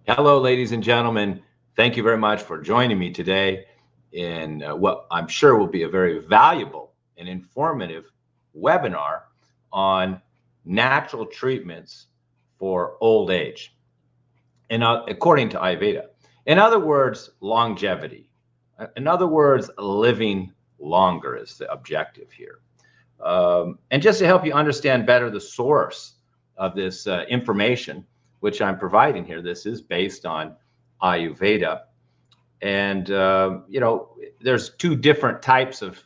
Hello, ladies and gentlemen. Thank you very much for joining me today in what I'm sure will be a very valuable and informative webinar on natural treatments for old age, and according to Ayurveda. In other words, longevity. In other words, living longer is the objective here. And just to help you understand better the source of this information, which I'm providing here, this is based on Ayurveda. And, there's two different types of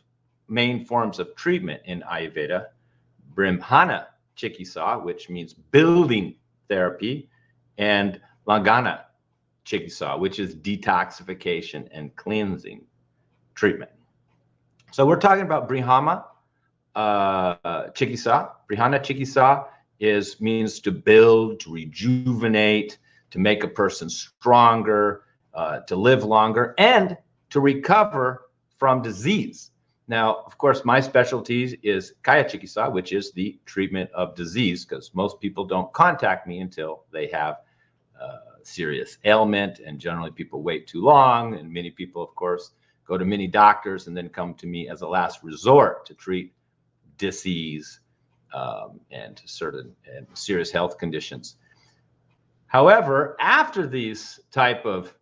main forms of treatment in Ayurveda. Brahmana Chikitsa, which means building therapy, and Langana Chikitsa, which is detoxification and cleansing treatment. So we're talking about Brahmana Chikitsa. Brahmana Chikitsa means to build, to rejuvenate, to make a person stronger, to live longer, and to recover from disease. Now, of course, my specialty is Kaya Chikitsa, which is the treatment of disease, because most people don't contact me until they have serious ailment, and generally people wait too long, and many people, of course, go to many doctors and then come to me as a last resort to treat disease and certain serious health conditions. However, after these type of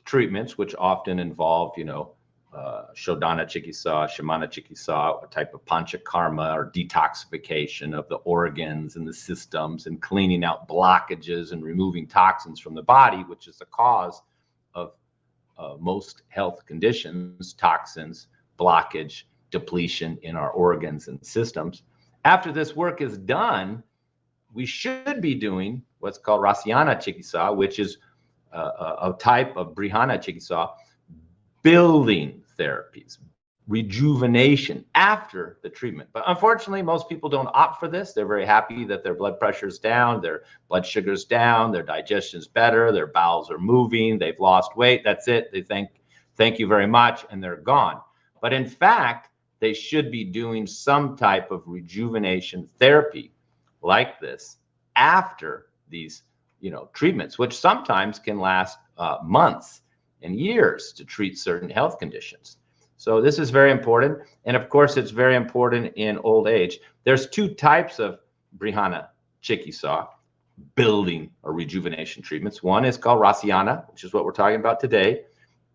treatments, which often involve, Shodhana Chikitsa, Shamana Chikitsa, a type of panchakarma or detoxification of the organs and the systems, and cleaning out blockages and removing toxins from the body, which is the cause of most health conditions, toxins, blockage, depletion in our organs and systems. After this work is done, we should be doing what's called Rasyana Chikitsa, which is a type of Brahmana Chikitsa, building therapies, rejuvenation after the treatment. But unfortunately, most people don't opt for this. They're very happy that their blood pressure's down, their blood sugar's down, their digestion's better, their bowels are moving, they've lost weight. That's it. They thank you very much, and they're gone. But in fact, they should be doing some type of rejuvenation therapy like this after these, treatments, which sometimes can last months and years to treat certain health conditions. So this is very important. And of course, it's very important in old age. There's two types of Brahmana Chikitsa, building or rejuvenation treatments. One is called Rasyana, which is what we're talking about today,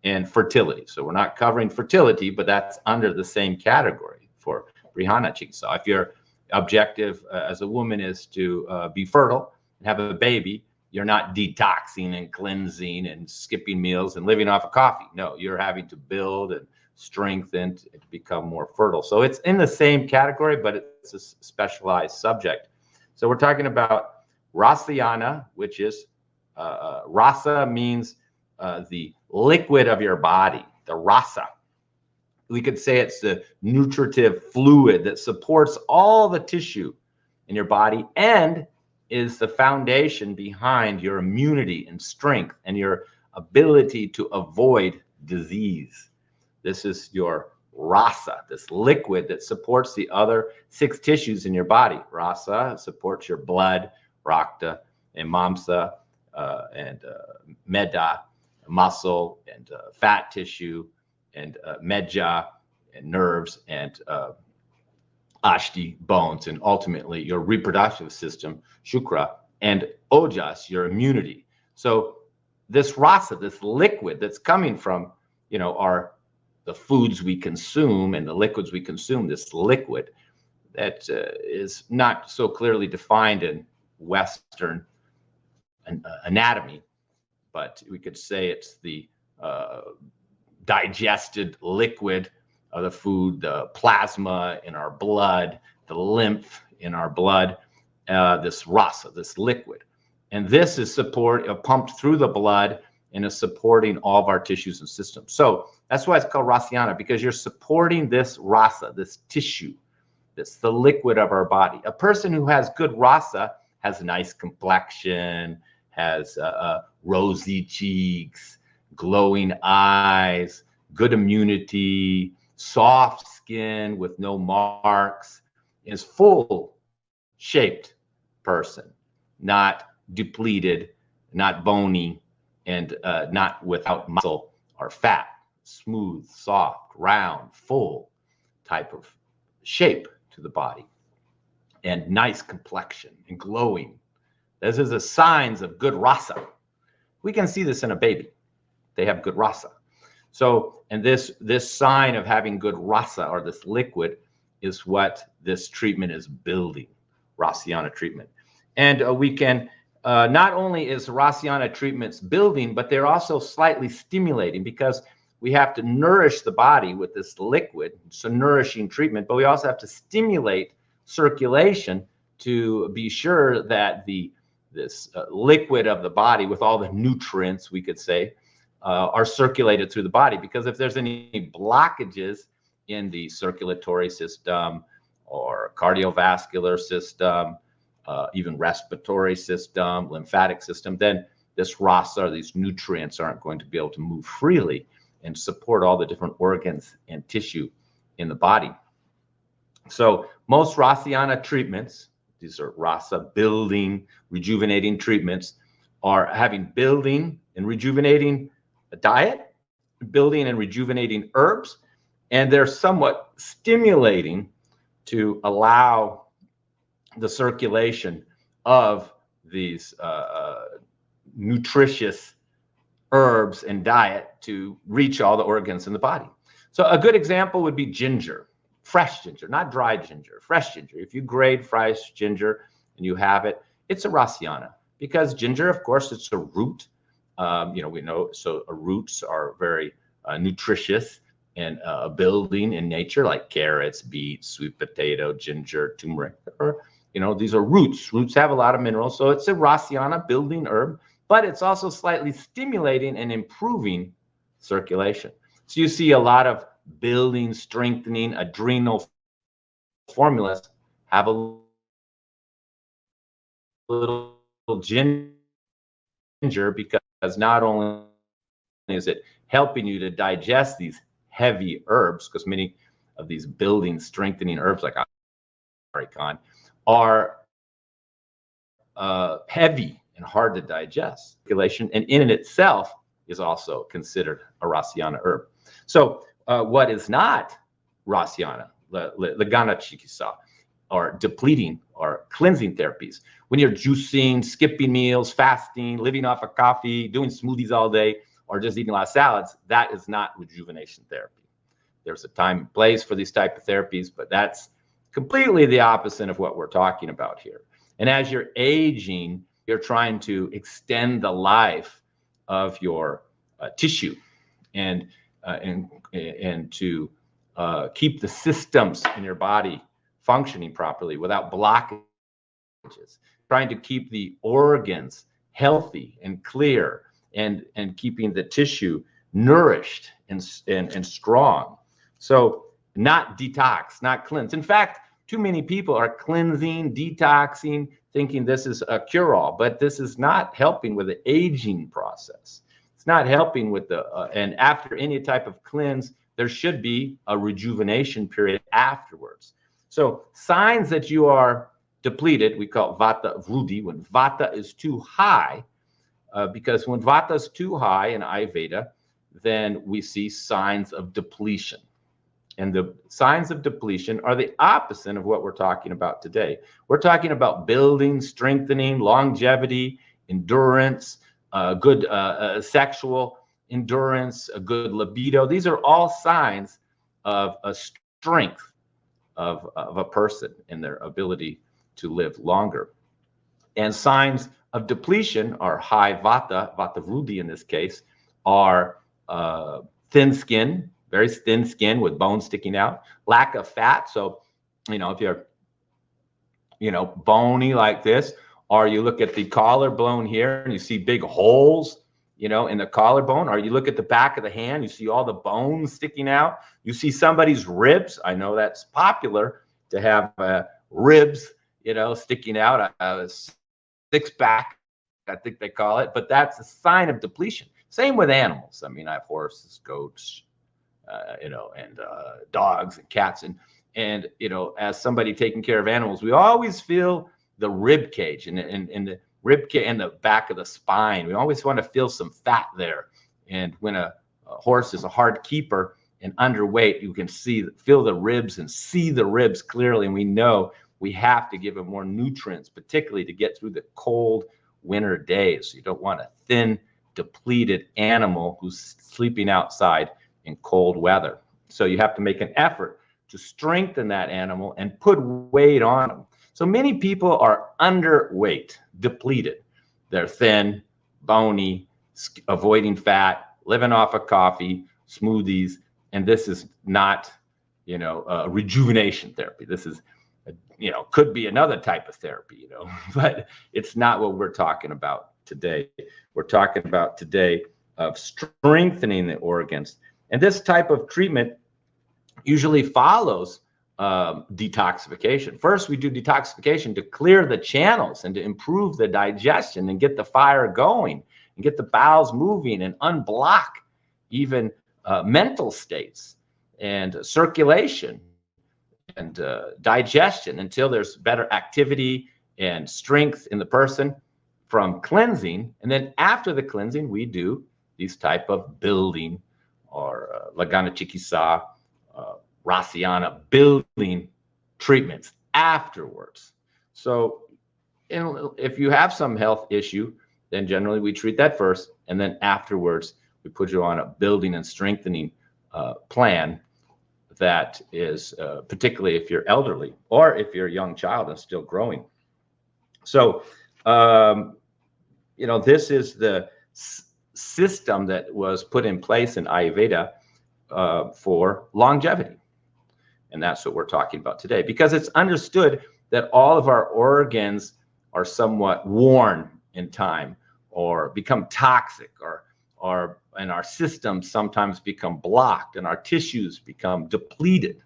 and fertility. So we're not covering fertility, but that's under the same category for Brahmana Chikitsa. If your objective as a woman is to be fertile and have a baby, you're not detoxing and cleansing and skipping meals and living off of coffee. No, you're having to build and strengthen to become more fertile. So it's in the same category, but it's a specialized subject. So we're talking about Rasyana, which is rasa means the liquid of your body, the rasa. We could say it's the nutritive fluid that supports all the tissue in your body and is the foundation behind your immunity and strength and your ability to avoid disease. This is your rasa, this liquid that supports the other 6 tissues in your body. Rasa supports your blood, rakta, and mamsa, and meda, muscle, and fat tissue, and meja, and nerves, and ashti, bones, and ultimately your reproductive system, shukra, and ojas, your immunity. So this rasa, this liquid that's coming from, the foods we consume and the liquids we consume, this liquid that is not so clearly defined in Western anatomy, but we could say it's the digested liquid of the food, the plasma in our blood, the lymph in our blood, this rasa, this liquid. And this is pumped through the blood and is supporting all of our tissues and systems. So that's why it's called Rasyana, because you're supporting this rasa, this tissue, the liquid of our body. A person who has good rasa has a nice complexion, has rosy cheeks, glowing eyes, good immunity, soft skin with no marks, is full shaped person, not depleted, not bony, and not without muscle or fat. Smooth, soft, round, full type of shape to the body, and nice complexion and glowing. This is the signs of good rasa. We can see this in a baby. They have good rasa. So, and this sign of having good rasa, or this liquid, is what this treatment is building, Rasayana treatment. And we can, not only is Rasayana treatments building, but they're also slightly stimulating, because we have to nourish the body with this liquid, so nourishing treatment, but we also have to stimulate circulation to be sure that this liquid of the body, with all the nutrients, we could say, are circulated through the body. Because if there's any blockages in the circulatory system or cardiovascular system, even respiratory system, lymphatic system, then this rasa, these nutrients, aren't going to be able to move freely and support all the different organs and tissue in the body. So most Rasayana treatments, these are rasa building, rejuvenating treatments, are having building and rejuvenating diet, building and rejuvenating herbs, and they're somewhat stimulating to allow the circulation of these nutritious herbs and diet to reach all the organs in the body. So a good example would be ginger, fresh ginger, not dried ginger, fresh ginger. If you grade fresh ginger and you have it, it's a Rasayana, because ginger, of course, it's a root. We know, so roots are very nutritious and building in nature, like carrots, beets, sweet potato, ginger, turmeric. These are roots. Roots have a lot of minerals, so it's a Rasayana building herb, but it's also slightly stimulating and improving circulation. So you see a lot of building, strengthening, adrenal formulas have a little ginger, because not only is it helping you to digest these heavy herbs, because many of these building, strengthening herbs like Arikon are heavy and hard to digest. Circulation, and in itself, is also considered a Rasayana herb. So what is not Rasayana, Lagana Chikisa, or depleting or cleansing therapies, when you're juicing, skipping meals, fasting, living off of coffee, doing smoothies all day, or just eating a lot of salads, that is not rejuvenation therapy. There's a time and place for these type of therapies, but that's completely the opposite of what we're talking about here. And as you're aging, you're trying to extend the life of your tissue, and to keep the systems in your body functioning properly without blockages, trying to keep the organs healthy and clear, and keeping the tissue nourished and strong. So not detox, not cleanse. In fact, too many people are cleansing, detoxing, thinking this is a cure-all, but this is not helping with the aging process. It's not helping with and after any type of cleanse, there should be a rejuvenation period afterwards. So signs that you are depleted, we call vata vrudi, when vata is too high, because when vata is too high in Ayurveda, then we see signs of depletion. And the signs of depletion are the opposite of what we're talking about today. We're talking about building, strengthening, longevity, endurance, good sexual endurance, a good libido. These are all signs of a strength of a person in their ability to live longer. And signs of depletion are high vata, vata vrudi in this case, are thin skin, very thin skin with bones sticking out, lack of fat. So, if you're, bony like this, or you look at the collarbone here and you see big holes, in the collarbone, or you look at the back of the hand, you see all the bones sticking out. You see somebody's ribs. I know that's popular to have ribs, sticking out, a six-pack, I think they call it, but that's a sign of depletion. Same with animals. I mean, I have horses, goats, and dogs and cats, and as somebody taking care of animals, we always feel the rib cage and rib cage and the back of the spine. We always want to feel some fat there. And when a horse is a hard keeper and underweight, you can feel the ribs and see the ribs clearly. And we know we have to give him more nutrients, particularly to get through the cold winter days. You don't want a thin, depleted animal who's sleeping outside in cold weather. So you have to make an effort to strengthen that animal and put weight on them. So many people are underweight, depleted. They're thin, bony, avoiding fat, living off of coffee, smoothies, and this is not, rejuvenation therapy. This is, could be another type of therapy, but it's not what we're talking about today. We're talking about today of strengthening the organs. And this type of treatment usually follows detoxification. First, we do detoxification to clear the channels and to improve the digestion and get the fire going and get the bowels moving and unblock even mental states and circulation and digestion until there's better activity and strength in the person from cleansing. And then after the cleansing, we do these type of building or Lagana Chikisa, Rasayana building treatments afterwards. So if you have some health issue, then generally we treat that first, and then afterwards we put you on a building and strengthening plan that is particularly if you're elderly or if you're a young child and still growing. So, this is the system that was put in place in Ayurveda for longevity. And that's what we're talking about today, because it's understood that all of our organs are somewhat worn in time or become toxic and our systems sometimes become blocked and our tissues become depleted.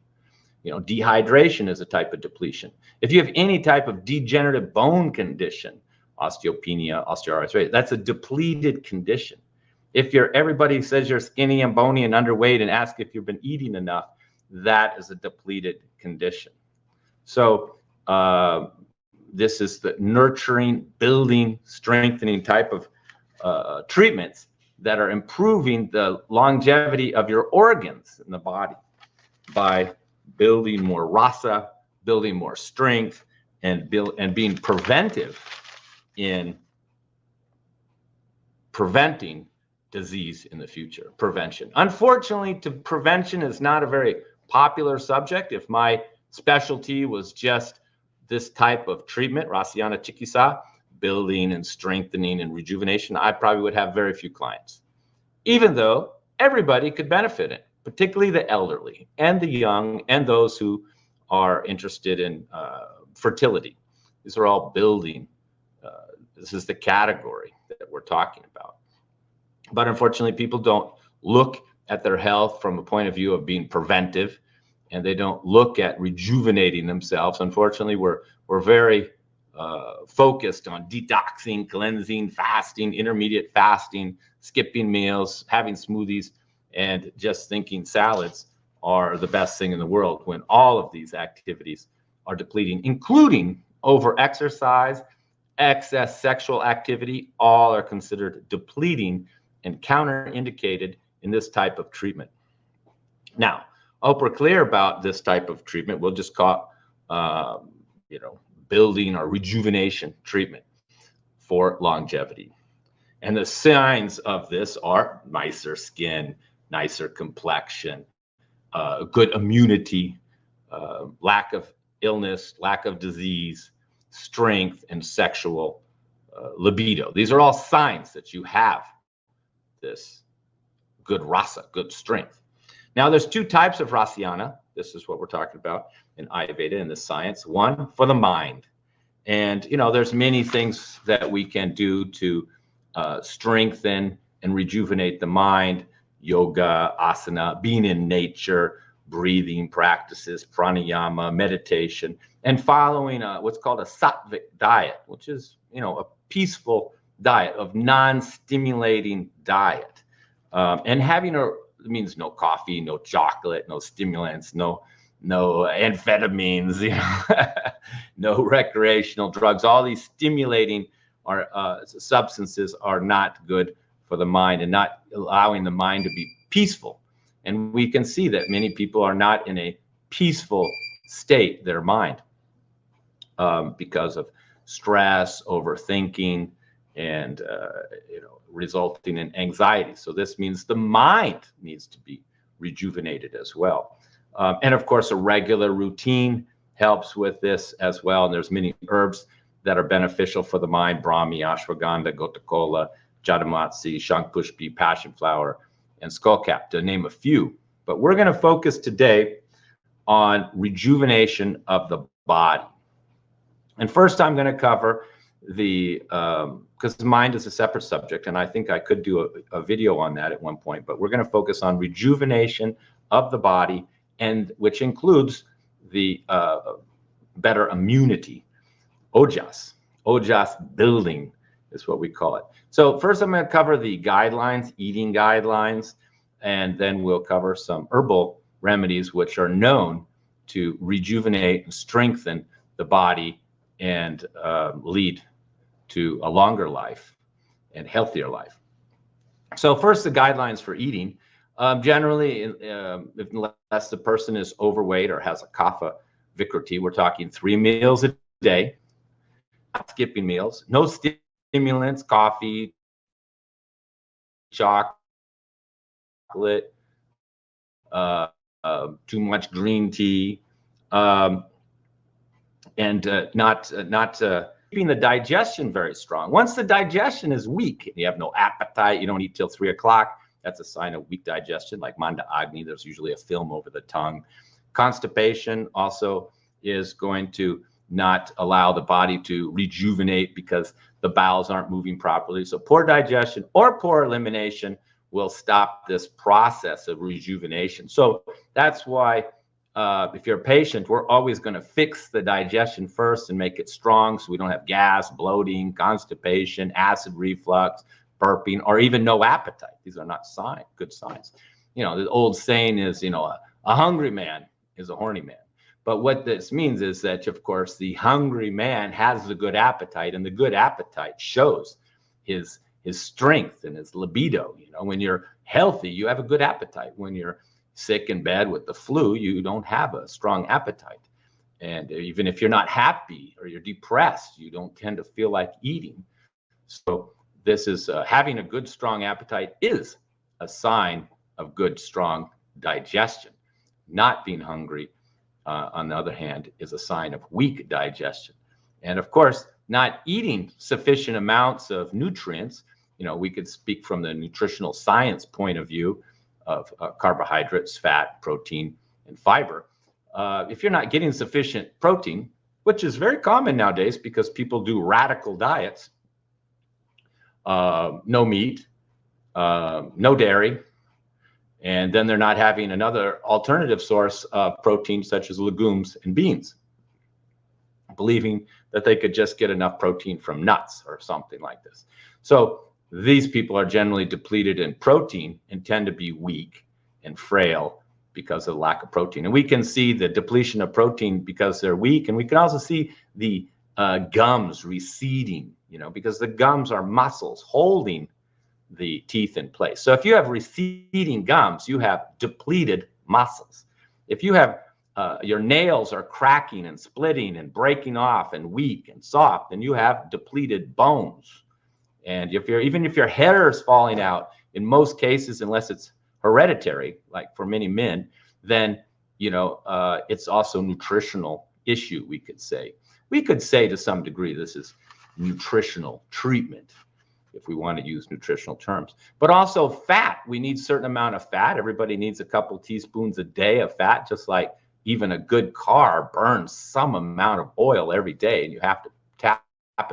Dehydration is a type of depletion. If you have any type of degenerative bone condition, osteopenia, osteoarthritis, that's a depleted condition. If everybody says you're skinny and bony and underweight and ask if you've been eating enough, that is a depleted condition. So this is the nurturing, building, strengthening type of treatments that are improving the longevity of your organs in the body by building more rasa, building more strength, and being preventive in preventing disease in the future. Prevention. Unfortunately, prevention is not a very popular subject. If my specialty was just this type of treatment, Rasayana Chikisa, building and strengthening and rejuvenation, I probably would have very few clients, even though everybody could benefit it, particularly the elderly and the young and those who are interested in fertility. These are all building. This is the category that we're talking about. But unfortunately, people don't look at their health from a point of view of being preventive, and they don't look at rejuvenating themselves. Unfortunately, we're very focused on detoxing, cleansing, fasting, intermediate fasting, skipping meals, having smoothies, and just thinking salads are the best thing in the world, when all of these activities are depleting, including over-exercise, excess sexual activity. All are considered depleting and counterindicated in this type of treatment. Now, I hope we're clear about this type of treatment. We'll just call building or rejuvenation treatment for longevity. And the signs of this are nicer skin, nicer complexion, good immunity, lack of illness, lack of disease, strength, and sexual libido. These are all signs that you have this good rasa, good strength. Now, there's two types of rasayana. This is what we're talking about in Ayurveda, in the science. One for the mind. And, there's many things that we can do to strengthen and rejuvenate the mind: yoga, asana, being in nature, breathing practices, pranayama, meditation, and following what's called a Southwick diet, which is, a peaceful diet of non-stimulating diet. And having means no coffee, no chocolate, no stimulants, no amphetamines, no recreational drugs. All these stimulating substances are not good for the mind and not allowing the mind to be peaceful. And we can see that many people are not in a peaceful state, their mind, because of stress, overthinking, and resulting in anxiety. So this means the mind needs to be rejuvenated as well. And of course, a regular routine helps with this as well. And there's many herbs that are beneficial for the mind: Brahmi, ashwagandha, gotakola, jadamatsi, shankpushpi, passion flower, and skullcap, to name a few. But we're going to focus today on rejuvenation of the body. And first, I'm going to cover the, because the mind is a separate subject, and I think I could do a video on that at one point, but we're going to focus on rejuvenation of the body, and which includes the better immunity, ojas building is what we call it. So first I'm going to cover the guidelines, eating guidelines, and then we'll cover some herbal remedies which are known to rejuvenate and strengthen the body and lead to a longer life and healthier life. So first, the guidelines for eating. Generally, unless the person is overweight or has a kapha vikriti, we're talking 3 meals a day, not skipping meals, no stimulants, coffee, chocolate, too much green tea, and not keeping the digestion very strong. Once the digestion is weak, you have no appetite, you don't eat till 3 o'clock, that's a sign of weak digestion, like Manda Agni. There's usually a film over the tongue. Constipation also is going to not allow the body to rejuvenate because the bowels aren't moving properly. So poor digestion or poor elimination will stop this process of rejuvenation. So that's why if you're a patient, we're always going to fix the digestion first and make it strong so we don't have gas, bloating, constipation, acid reflux, burping, or even no appetite. These are not good signs. The old saying is, a hungry man is a horny man. But what this means is that, of course, the hungry man has the good appetite, and the good appetite shows his strength and his libido. When you're healthy, you have a good appetite. When you're sick in bed with the flu, you don't have a strong appetite. And even if you're not happy or you're depressed, you don't tend to feel like eating. So this is having a good, strong appetite is a sign of good, strong digestion. Not being hungry, on the other hand, is a sign of weak digestion. And of course, not eating sufficient amounts of nutrients, we could speak from the nutritional science point of view of carbohydrates, fat, protein, and fiber. If you're not getting sufficient protein, which is very common nowadays because people do radical diets, no meat, no dairy, and then they're not having another alternative source of protein such as legumes and beans, believing that they could just get enough protein from nuts or something like this. So these people are generally depleted in protein and tend to be weak and frail because of the lack of protein. And we can see the depletion of protein because they're weak. And we can also see the gums receding, because the gums are muscles holding the teeth in place. So if you have receding gums, you have depleted muscles. If you have your nails are cracking and splitting and breaking off and weak and soft, then you have depleted bones. And if your hair is falling out, in most cases, unless it's hereditary, like for many men, then it's also a nutritional issue. We could say to some degree this is nutritional treatment, if we want to use nutritional terms. But also fat. We need a certain amount of fat. Everybody needs a couple teaspoons a day of fat, just like even a good car burns some amount of oil every day, and you have to tap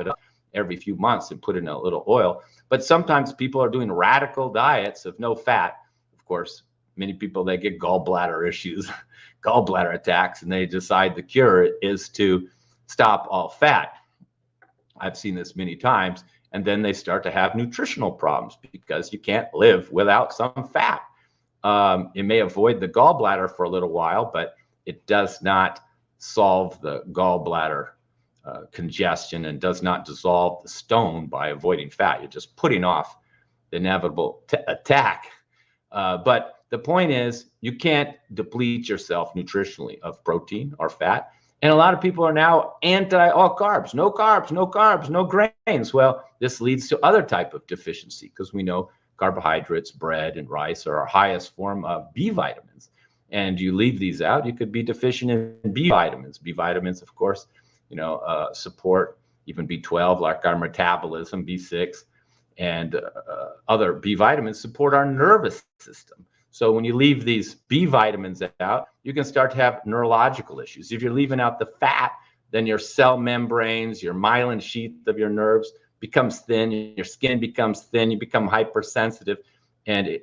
it up every few months and put in a little oil. But sometimes people are doing radical diets of no fat. Of course, many people, they get gallbladder issues, gallbladder attacks, and they decide the cure is to stop all fat. I've seen this many times. And then they start to have nutritional problems because you can't live without some fat. It may avoid the gallbladder for a little while, but it does not solve the gallbladder congestion and does not dissolve the stone by avoiding fat. You're just putting off the inevitable attack. But the point is, you can't deplete yourself nutritionally of protein or fat. And a lot of people are now anti all carbs, no carbs, no carbs, no grains. Well, this leads to other type of deficiency because we know carbohydrates, bread, and rice are our highest form of B vitamins. And you leave these out, you could be deficient in B vitamins. B vitamins, of course, support even B12, like our metabolism, B6, and other B vitamins support our nervous system. So when you leave these B vitamins out, you can start to have neurological issues. If you're leaving out the fat, then your cell membranes, your myelin sheath of your nerves becomes thin, your skin becomes thin, you become hypersensitive, and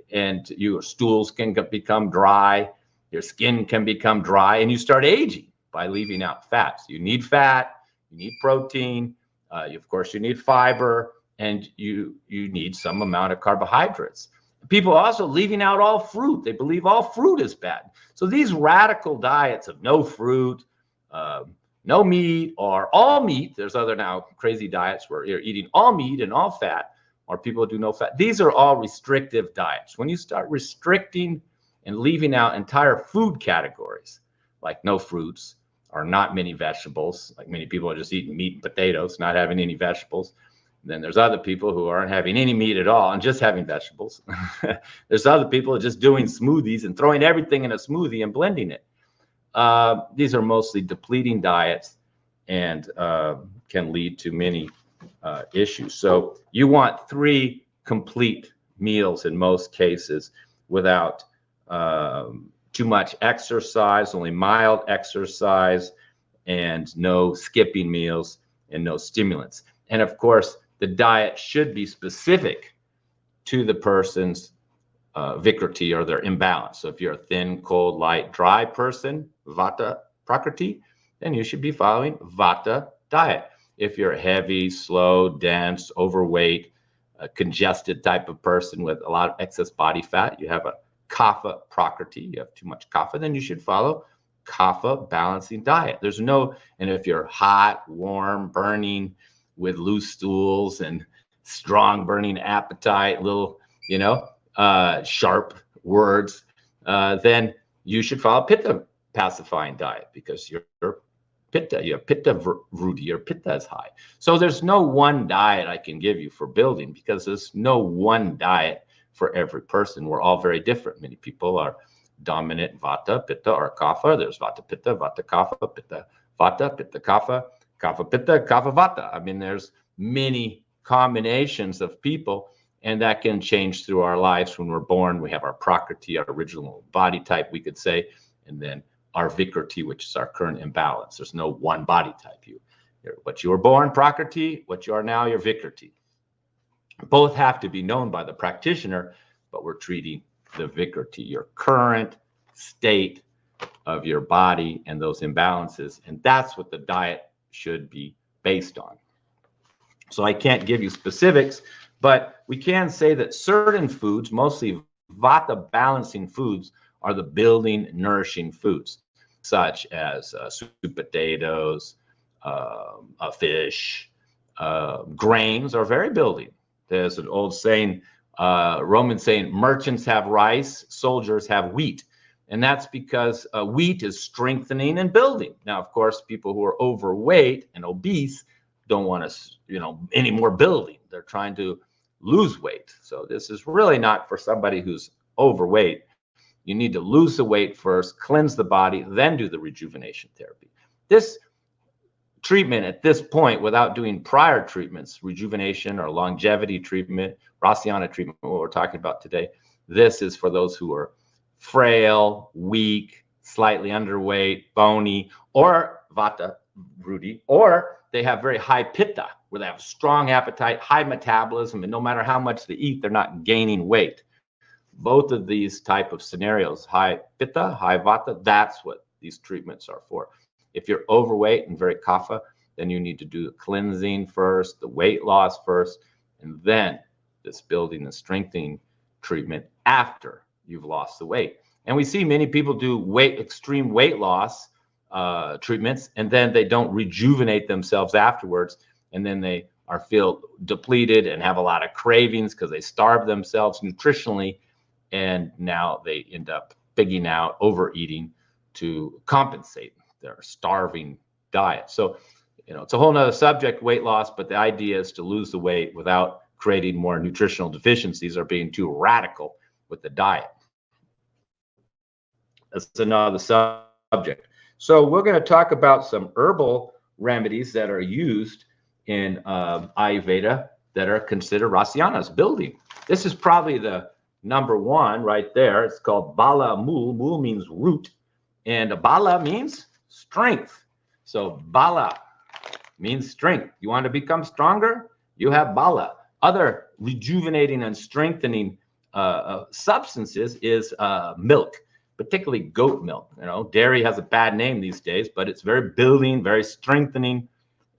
your stools can become dry, your skin can become dry, and you start aging by leaving out fat. So you need fat, you need protein, of course you need fiber, and you need some amount of carbohydrates. People also leaving out all fruit. They believe all fruit is bad. So these radical diets of no fruit, no meat, or all meat, there's other now crazy diets where you're eating all meat and all fat, or people do no fat. These are all restrictive diets. When you start restricting and leaving out entire food categories, like no fruits or not many vegetables, like many people are just eating meat and potatoes, not having any vegetables. Then there's other people who aren't having any meat at all and just having vegetables. There's other people just doing smoothies and throwing everything in a smoothie and blending it. These are mostly depleting diets and can lead to many issues. So you want 3 complete meals in most cases without too much exercise, only mild exercise, and no skipping meals and no stimulants. And of course, the diet should be specific to the person's vikriti or their imbalance. So if you're a thin, cold, light, dry person, vata prakriti, then you should be following vata diet. If you're a heavy, slow, dense, overweight, congested type of person with a lot of excess body fat, you have a kapha prakriti, you have too much kapha, then you should follow kapha balancing diet. And if you're hot, warm, burning, with loose stools and strong burning appetite, little, sharp words, then you should follow pitta pacifying diet because you're pitta, you have pitta vrudi, your pitta is high. So there's no one diet I can give you for building because there's no one diet for every person. We're all very different. Many people are dominant vata, pitta, or kapha. There's vata, pitta, vata, kapha, pitta, vata, pitta, kapha, kapha, pitta, kapha, vata. I mean, there's many combinations of people, and that can change through our lives. When we're born, we have our prakriti, our original body type, we could say, and then our vikriti, which is our current imbalance. There's no one body type. What you were born, prakriti, what you are now, your vikriti. Both have to be known by the practitioner, but we're treating the vikriti, your current state of your body and those imbalances. And that's what the diet should be based on. So I can't give you specifics, but we can say that certain foods, mostly vata balancing foods, are the building, nourishing foods, such as sweet potatoes, fish, grains are very building. There's an old saying, Roman saying, merchants have rice, soldiers have wheat. And that's because wheat is strengthening and building. Now, of course, people who are overweight and obese don't want to, any more building. They're trying to lose weight. So this is really not for somebody who's overweight. You need to lose the weight first, cleanse the body, then do the rejuvenation therapy. This treatment at this point, without doing prior treatments, rejuvenation or longevity treatment, Rasayan treatment, what we're talking about today, this is for those who are frail, weak, slightly underweight, bony, or vata vrudi, or they have very high pitta, where they have strong appetite, high metabolism, and no matter how much they eat, they're not gaining weight. Both of these type of scenarios, high pitta, high vata, that's what these treatments are for. If you're overweight and very kapha, then you need to do the cleansing first, the weight loss first, and then this building and strengthening treatment after you've lost the weight. And we see many people do extreme weight loss treatments, and then they don't rejuvenate themselves afterwards, and then they feel depleted and have a lot of cravings because they starve themselves nutritionally, and now they end up pigging out, overeating to compensate their starving diet. So, it's a whole nother subject, weight loss, but the idea is to lose the weight without creating more nutritional deficiencies or being too radical with the diet. That's another subject. So we're going to talk about some herbal remedies that are used in Ayurveda that are considered Rasayanas, building. This is probably the number one right there. It's called Bala Mool. Mool means root, and Bala means strength. So Bala means strength. You want to become stronger? You have Bala. Other rejuvenating and strengthening substances is milk, particularly goat milk. Dairy has a bad name these days, but it's very building, very strengthening.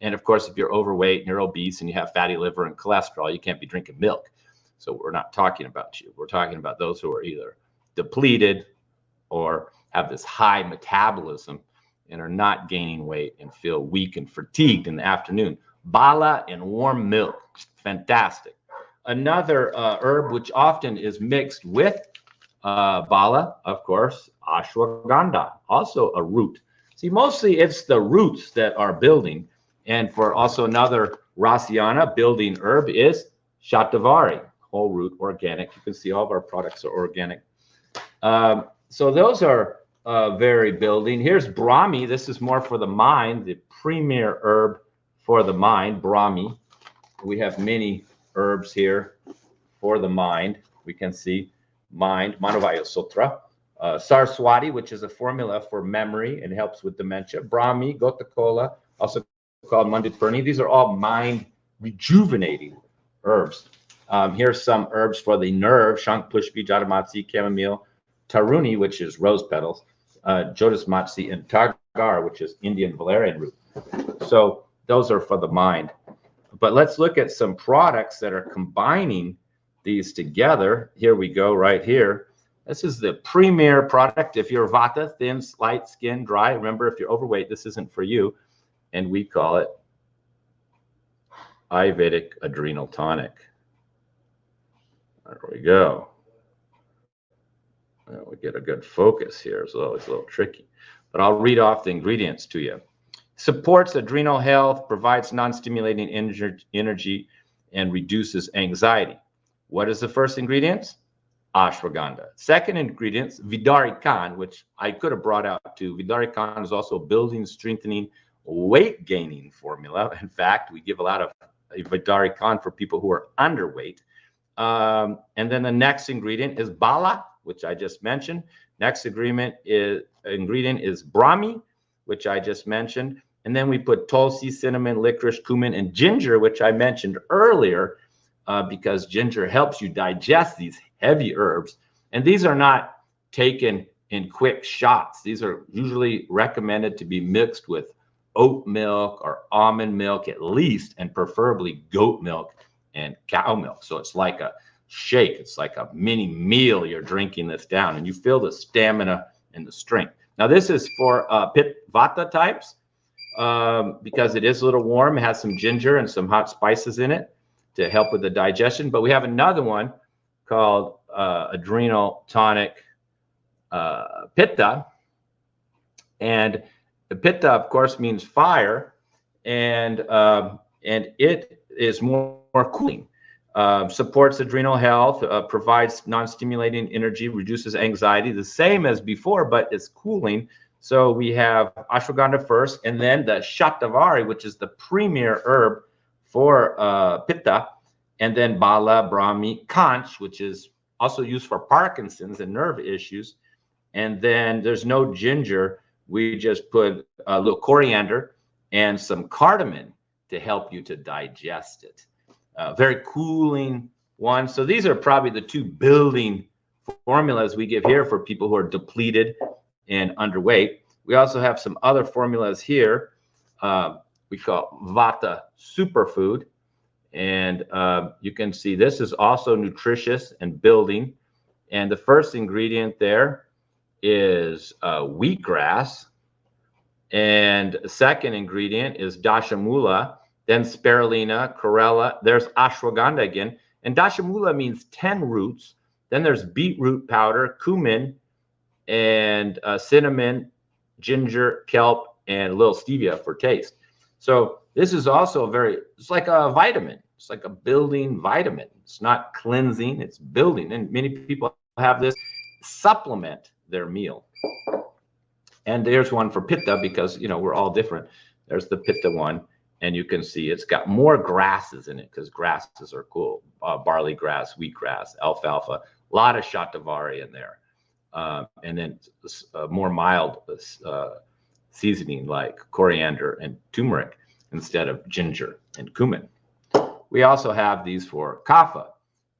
And of course, if you're overweight and you're obese and you have fatty liver and cholesterol, you can't be drinking milk. So we're not talking about you. We're talking about those who are either depleted or have this high metabolism and are not gaining weight and feel weak and fatigued in the afternoon. Bala and warm milk, fantastic. Another herb which often is mixed with Bala, of course, ashwagandha, also a root. See, mostly it's the roots that are building. And for also another Rasayana building herb is shatavari, whole root, organic. You can see all of our products are organic. So those are very building. Here's Brahmi. This is more for the mind, the premier herb for the mind, Brahmi. We have many herbs here for the mind. We can see mind, Manavaya Sutra. Saraswati, which is a formula for memory and helps with dementia. Brahmi, Gotakola, also called Mandipurni. These are all mind rejuvenating herbs. Here's some herbs for the nerve: Shankpushpi, Jatamatsi, chamomile, Taruni, which is rose petals, Jodasmatsi, and Targar, which is Indian valerian root. So those are for the mind. But let's look at some products that are combining these together. Here we go, right here. This is the premier product. If you're Vata, thin, light skin, dry, remember, if you're overweight, this isn't for you. And we call it Ayurvedic Adrenal Tonic. There we go. Well, we get a good focus here. It's always a little tricky. But I'll read off the ingredients to you. Supports adrenal health, provides non-stimulating energy, and reduces anxiety. What is the first ingredient? Ashwagandha. Second ingredient, Vidarikan, which I could have brought out too. Vidarikan is also a building, strengthening, weight gaining formula. In fact, we give a lot of Vidarikan for people who are underweight. And then the next ingredient is Bala, which I just mentioned. Next ingredient is Brahmi, which I just mentioned. And then we put Tulsi, cinnamon, licorice, cumin, and ginger, which I mentioned earlier, because ginger helps you digest these heavy herbs. And these are not taken in quick shots. These are usually recommended to be mixed with oat milk or almond milk at least, and preferably goat milk and cow milk. So it's like a shake. It's like a mini meal. You're drinking this down and you feel the stamina and the strength. Now this is for Vata types because it is a little warm. It has some ginger and some hot spices in it to help with the digestion. But we have another one called Adrenal Tonic Pitta. And the Pitta, of course, means fire, and it is more cooling. Supports adrenal health, provides non-stimulating energy, reduces anxiety, the same as before, but it's cooling. So we have ashwagandha first, and then the shatavari, which is the premier herb for pitta, and then bala, brahmi, kanch, which is also used for Parkinson's and nerve issues. And then there's no ginger. We just put a little coriander and some cardamom to help you to digest it. Very cooling one. So these are probably the two building formulas we give here for people who are depleted and underweight. We also have some other formulas here. We call Vata Superfood. And you can see this is also nutritious and building. And the first ingredient there is wheatgrass. And the second ingredient is dashamula, then spirulina, chlorella. There's ashwagandha again. And dashamula means 10 roots. Then there's beetroot powder, cumin, and cinnamon, ginger, kelp, and a little stevia for taste. So this is also it's like a vitamin. It's like a building vitamin. It's not cleansing, it's building. And many people have this supplement their meal. And there's one for pitta because, we're all different. There's the pitta one. And you can see it's got more grasses in it because grasses are cool. Barley grass, wheatgrass, alfalfa, a lot of shatavari in there. And then more mild seasoning like coriander and turmeric instead of ginger and cumin. We also have these for kapha,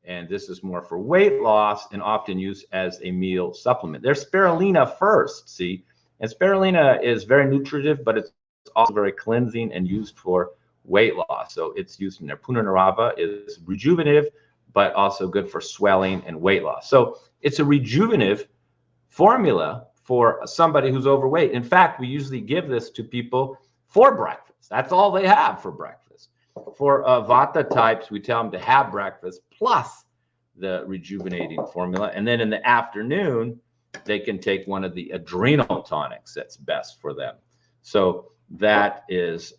and this is more for weight loss and often used as a meal supplement. There's spirulina first, see? And spirulina is very nutritive, but it's also very cleansing and used for weight loss. So it's used in there. Punarnarava is rejuvenative, but also good for swelling and weight loss. So it's a rejuvenative formula for somebody who's overweight. In fact, we usually give this to people for breakfast. That's all they have for breakfast. For Vata types, we tell them to have breakfast plus the rejuvenating formula. And then in the afternoon, they can take one of the adrenal tonics that's best for them. So that is,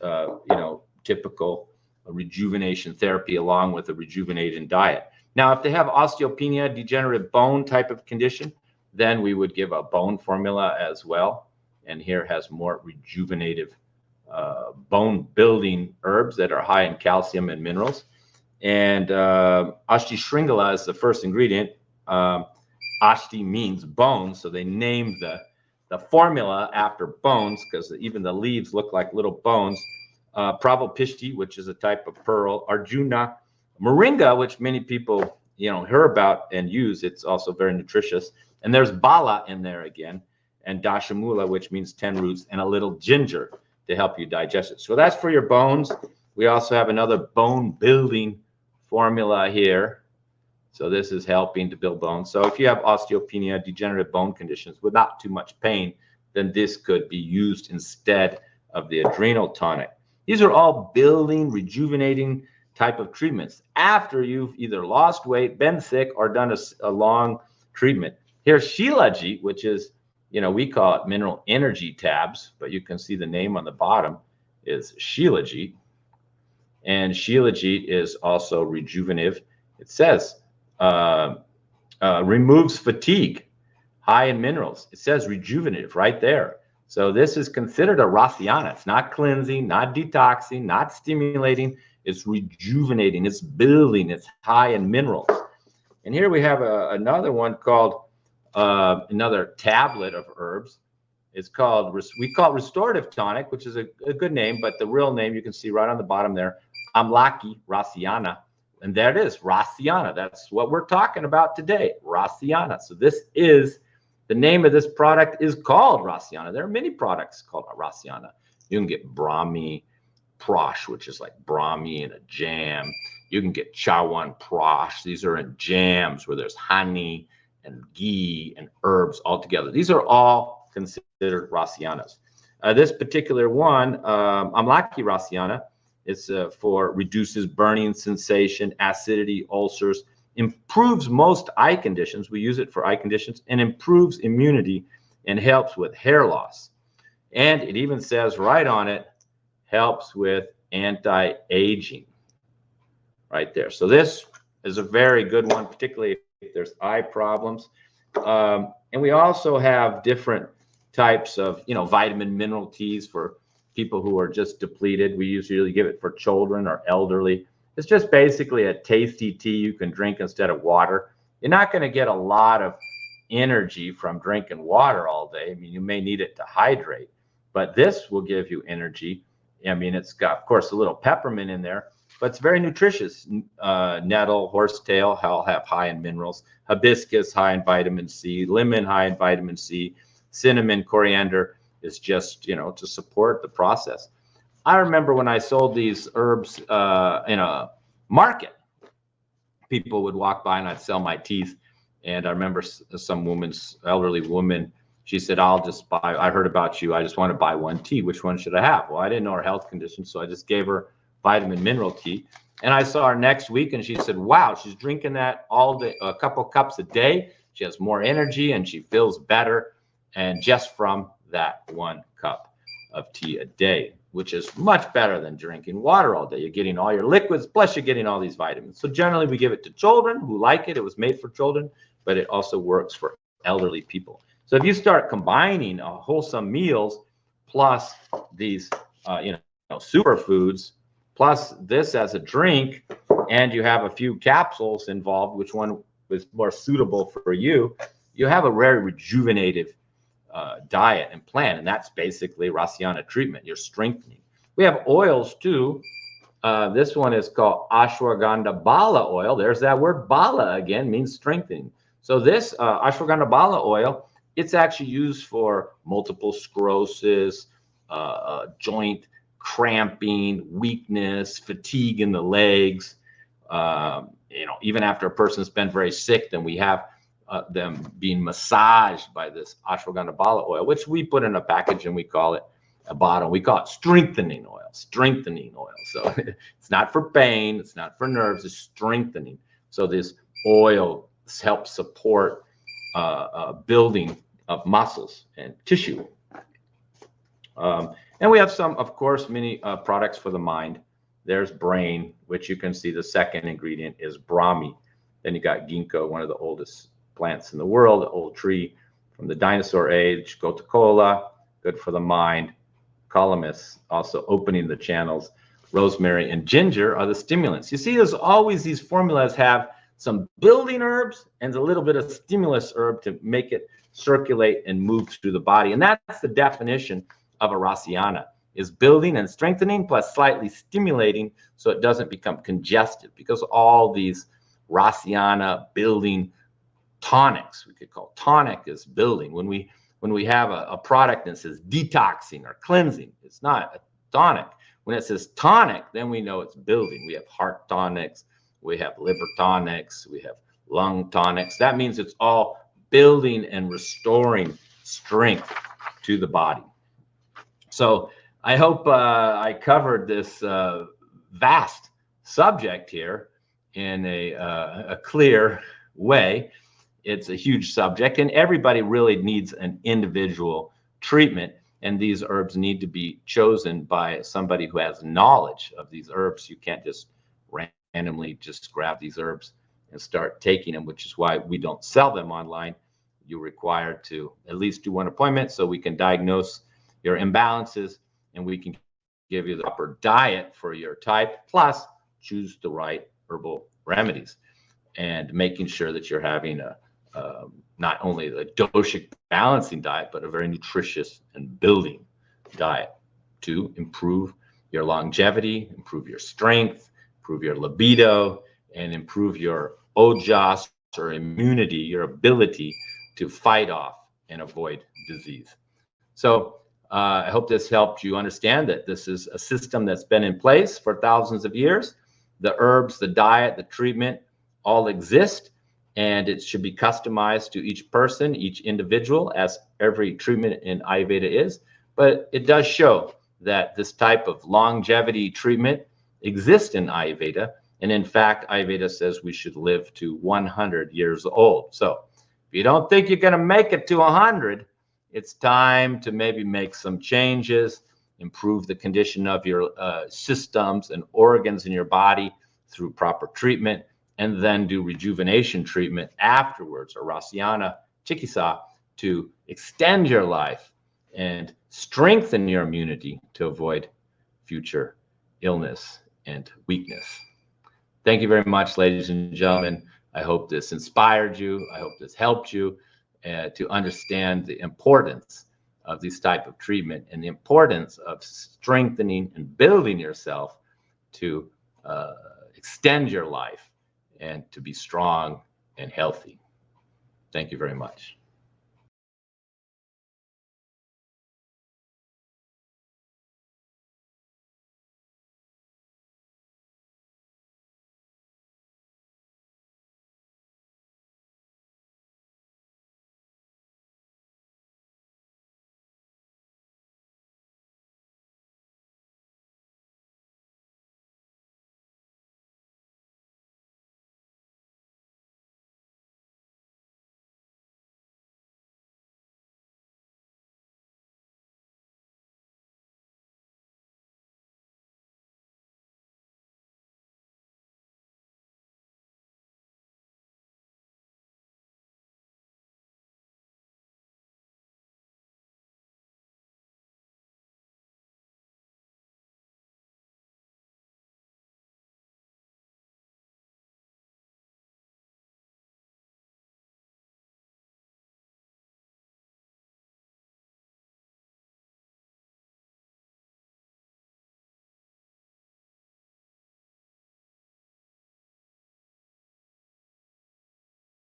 typical rejuvenation therapy along with a rejuvenating diet. Now, if they have osteopenia, degenerative bone type of condition, then we would give a bone formula as well. And here has more rejuvenative bone building herbs that are high in calcium and minerals. And Ashti Shringala is the first ingredient. Ashti means bones, so they named the formula after bones because even the leaves look like little bones. Pravalpishti, which is a type of pearl. Arjuna, moringa, which many people hear about and use. It's also very nutritious. And there's bala in there again, and dashamula, which means 10 roots, and a little ginger to help you digest it. So that's for your bones. We also have another bone building formula here. So this is helping to build bones. So if you have osteopenia, degenerative bone conditions without too much pain, then this could be used instead of the adrenal tonic. These are all building, rejuvenating type of treatments after you've either lost weight, been sick, or done a long treatment. Here's Shilajit, which is, we call it mineral energy tabs, but you can see the name on the bottom is Shilajit. And Shilajit is also rejuvenative. It says removes fatigue, high in minerals. It says rejuvenative right there. So this is considered a Rasyana. It's not cleansing, not detoxing, not stimulating. It's rejuvenating. It's building. It's high in minerals. And here we have another one called another tablet of herbs. It's called, we call it restorative tonic, which is a good name, but the real name you can see right on the bottom there, Amlaki Rasyana. And there it is, Rasyana. That's what we're talking about today, Rasyana. So this is, the name of this product is called Rasyana. There are many products called Rasyana. You can get Brahmi Prash, which is like Brahmi in a jam. You can get Chawan Prash. These are in jams where there's honey and ghee and herbs all together. These are all considered Rasyanas. This particular one, Amlaki Rasyana, is for reduces burning sensation, acidity, ulcers, improves most eye conditions. We use it for eye conditions, and improves immunity and helps with hair loss. And it even says right on it, helps with anti-aging right there. So this is a very good one, particularly if there's eye problems. And we also have different types of, vitamin mineral teas for people who are just depleted. We usually give it for children or elderly. It's just basically a tasty tea you can drink instead of water. You're not going to get a lot of energy from drinking water all day. I mean, you may need it to hydrate, but this will give you energy. I mean, it's got, of course, a little peppermint in there, but it's very nutritious. Nettle, horsetail, have high in minerals. Hibiscus, high in vitamin C. Lemon, high in vitamin C. Cinnamon, coriander is just, to support the process. I remember when I sold these herbs in a market, people would walk by and I'd sell my teas. And I remember some elderly woman She said, I'll just buy, I heard about you. I just want to buy one tea. Which one should I have? Well, I didn't know her health condition, so I just gave her vitamin mineral tea. And I saw her next week and she said, wow, she's drinking that all day, a couple cups a day. She has more energy and she feels better. And just from that 1 cup of tea a day, which is much better than drinking water all day. You're getting all your liquids, plus you're getting all these vitamins. So generally we give it to children who like it. It was made for children, but it also works for elderly people. So if you start combining wholesome meals plus these, superfoods, plus this as a drink, and you have a few capsules involved, which one was more suitable for you, you have a very rejuvenative diet and plan. And that's basically Rasayana treatment. You're strengthening. We have oils too. This one is called ashwagandha bala oil. There's that word bala again, means strengthening. So this ashwagandha bala oil, it's actually used for multiple sclerosis, joint cramping, weakness, fatigue in the legs. Even after a person's been very sick, then we have them being massaged by this ashwagandha bala oil, which we put in a package and we call it a bottle. We call it strengthening oil, So it's not for pain, it's not for nerves, it's strengthening. So this oil helps support building of muscles and tissue. And we have some, of course, many products for the mind. There's brain, which you can see the second ingredient is Brahmi. Then you got ginkgo, one of the oldest plants in the world, the old tree from the dinosaur age. Gotu-kola, good for the mind. Calamus, also opening the channels. Rosemary and ginger are the stimulants. You see, there's always these formulas have some building herbs and a little bit of stimulus herb to make it circulate and move through the body. And that's the definition of a Rasayana, is building and strengthening plus slightly stimulating so it doesn't become congested, because all these Rasayana building tonics, we could call tonic is building. When we have a product that says detoxing or cleansing, it's not a tonic. When it says tonic, then we know it's building. We have heart tonics, we have liver tonics, we have lung tonics. That means it's all building and restoring strength to the body. So I hope I covered this vast subject here in a clear way. It's a huge subject, and everybody really needs an individual treatment. And these herbs need to be chosen by somebody who has knowledge of these herbs. You can't just randomly just grab these herbs and start taking them, which is why we don't sell them online. You're required to at least do one appointment so we can diagnose your imbalances and we can give you the proper diet for your type, plus choose the right herbal remedies, and making sure that you're having not only a doshic balancing diet, but a very nutritious and building diet to improve your longevity, improve your strength, improve your libido, and improve your ojas or immunity, your ability to fight off and avoid disease. So I hope this helped you understand that this is a system that's been in place for thousands of years. The herbs, the diet, the treatment all exist, and it should be customized to each person, each individual, as every treatment in Ayurveda is. But it does show that this type of longevity treatment exists in Ayurveda. And in fact, Ayurveda says we should live to 100 years old. So if you don't think you're going to make it to 100, it's time to maybe make some changes, improve the condition of your systems and organs in your body through proper treatment, and then do rejuvenation treatment afterwards, or Rasayana Chikitsa, to extend your life and strengthen your immunity to avoid future illness and weakness. Thank you very much, ladies and gentlemen. I hope this inspired you. I hope this helped you to understand the importance of this type of treatment and the importance of strengthening and building yourself to extend your life and to be strong and healthy. Thank you very much.